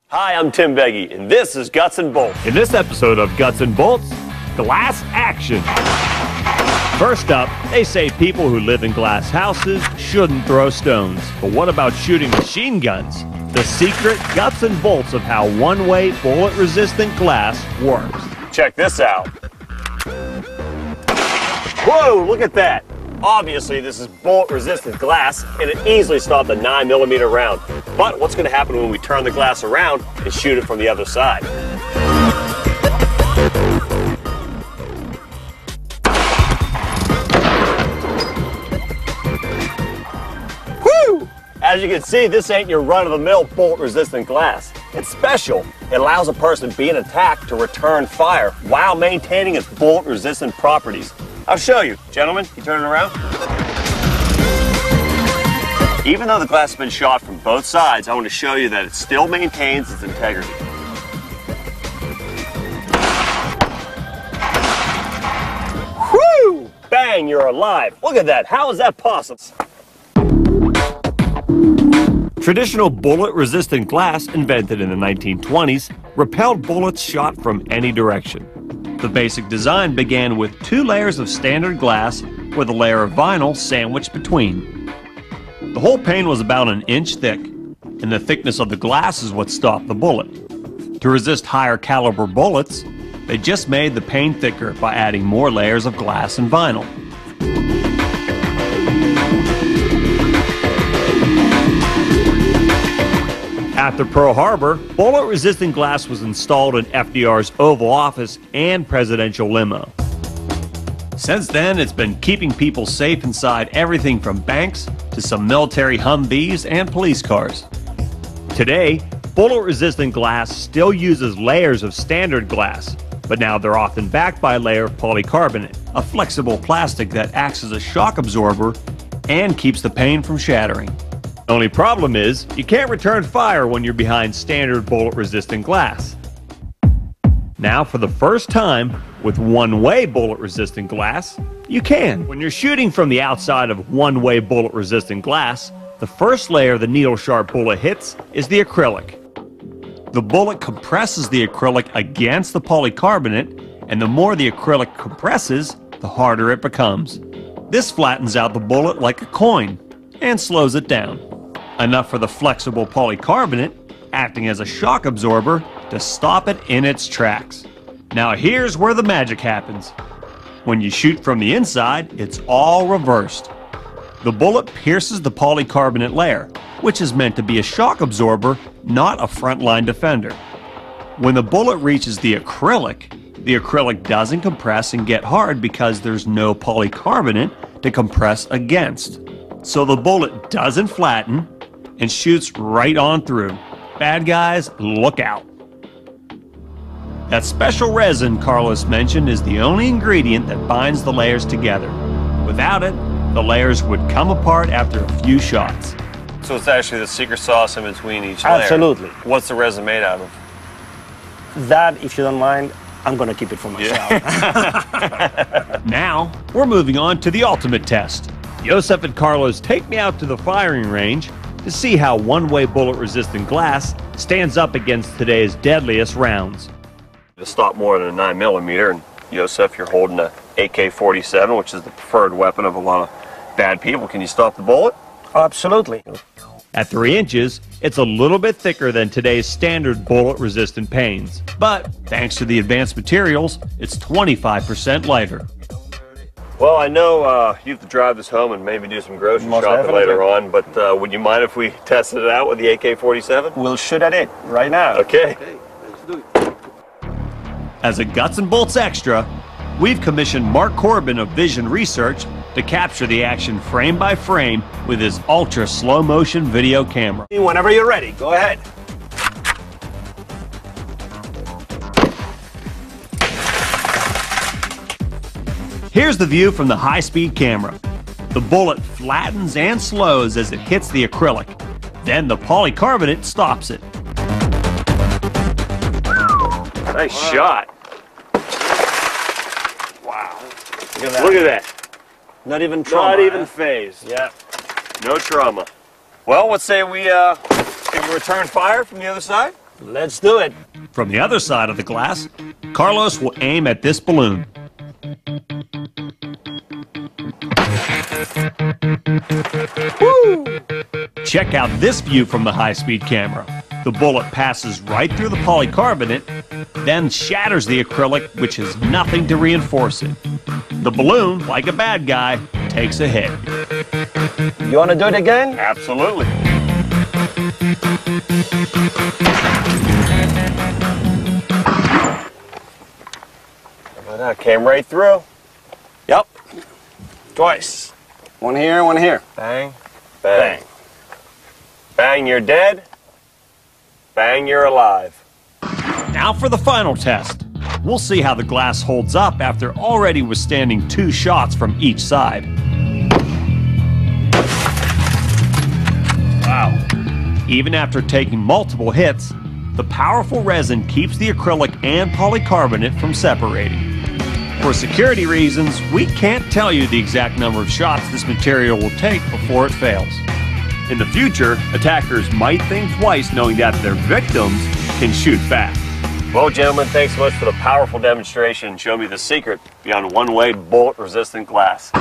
Hi, I'm Tim Beggy, and this is Guts and Bolts. In this episode of Guts and Bolts, glass action. First up, they say people who live in glass houses shouldn't throw stones. But what about shooting machine guns? The secret guts and bolts of how one-way bullet-resistant glass works. Check this out. Whoa, look at that. Obviously, this is bullet-resistant glass, and it easily stopped a 9mm round. But what's going to happen when we turn the glass around and shoot it from the other side? Woo! As you can see, this ain't your run-of-the-mill bullet-resistant glass. It's special. It allows a person being attacked to return fire while maintaining its bullet-resistant properties. I'll show you. Gentlemen, you turn it around. Even though the glass has been shot from both sides, I want to show you that it still maintains its integrity. Whew! Bang, you're alive. Look at that. How is that possible? Traditional bullet-resistant glass, invented in the 1920s, repelled bullets shot from any direction. The basic design began with 2 layers of standard glass with a layer of vinyl sandwiched between. The whole pane was about 1 inch thick, and the thickness of the glass is what stopped the bullet. To resist higher caliber bullets, they just made the pane thicker by adding more layers of glass and vinyl. After Pearl Harbor, bullet-resistant glass was installed in FDR's Oval Office and presidential limo. Since then, it's been keeping people safe inside everything from banks to some military Humvees and police cars. Today, bullet-resistant glass still uses layers of standard glass, but now they're often backed by a layer of polycarbonate, a flexible plastic that acts as a shock absorber and keeps the pane from shattering. Only problem is, you can't return fire when you're behind standard bullet-resistant glass. Now, for the first time, with one-way bullet-resistant glass, you can. When you're shooting from the outside of one-way bullet-resistant glass, the first layer the needle-sharp bullet hits is the acrylic. The bullet compresses the acrylic against the polycarbonate, and the more the acrylic compresses, the harder it becomes. This flattens out the bullet like a coin and slows it down. Enough for the flexible polycarbonate, acting as a shock absorber, to stop it in its tracks. Now here's where the magic happens. When you shoot from the inside, it's all reversed. The bullet pierces the polycarbonate layer, which is meant to be a shock absorber, not a frontline defender. When the bullet reaches the acrylic doesn't compress and get hard because there's no polycarbonate to compress against. So the bullet doesn't flatten and shoots right on through. Bad guys, look out. That special resin Carlos mentioned is the only ingredient that binds the layers together. Without it, the layers would come apart after a few shots. So it's actually the secret sauce in between each layer. Absolutely. What's the resin made out of? That, if you don't mind, I'm going to keep it for myself. Yeah. Now, we're moving on to the ultimate test. Joseph and Carlos take me out to the firing range to see how one-way bullet-resistant glass stands up against today's deadliest rounds. To stop more than a 9mm, and Joseph, you're holding a AK-47, which is the preferred weapon of a lot of bad people. Can you stop the bullet? Absolutely. At 3 inches, it's a little bit thicker than today's standard bullet-resistant panes. But thanks to the advanced materials, it's 25% lighter. Well, I know you have to drive this home and maybe do some grocery shopping later on, but would you mind if we tested it out with the AK-47? We'll shoot at it right now. Okay. Let's do it. As a Guts and Bolts extra, we've commissioned Mark Corbin of Vision Research to capture the action frame by frame with his ultra slow motion video camera. Whenever you're ready, go ahead. Here's the view from the high-speed camera. The bullet flattens and slows as it hits the acrylic. Then the polycarbonate stops it. Nice shot. Wow. Look at that. Not even trauma. Not even phased. Yeah. No trauma. Well, let's say we return fire from the other side. Let's do it. From the other side of the glass, Carlos will aim at this balloon. Woo! Check out this view from the high-speed camera. The bullet passes right through the polycarbonate, then shatters the acrylic, which has nothing to reinforce it. The balloon, like a bad guy, takes a hit. You want to do it again? Absolutely. That came right through. Yep. Twice. One here, one here. Bang, bang. Bang, you're dead. Bang, you're alive. Now for the final test. We'll see how the glass holds up after already withstanding 2 shots from each side. Wow. Even after taking multiple hits, the powerful resin keeps the acrylic and polycarbonate from separating. For security reasons, we can't tell you the exact number of shots this material will take before it fails. In the future, attackers might think twice knowing that their victims can shoot back. Well, gentlemen, thanks so much for the powerful demonstration and showing me the secret beyond one-way bullet-resistant glass.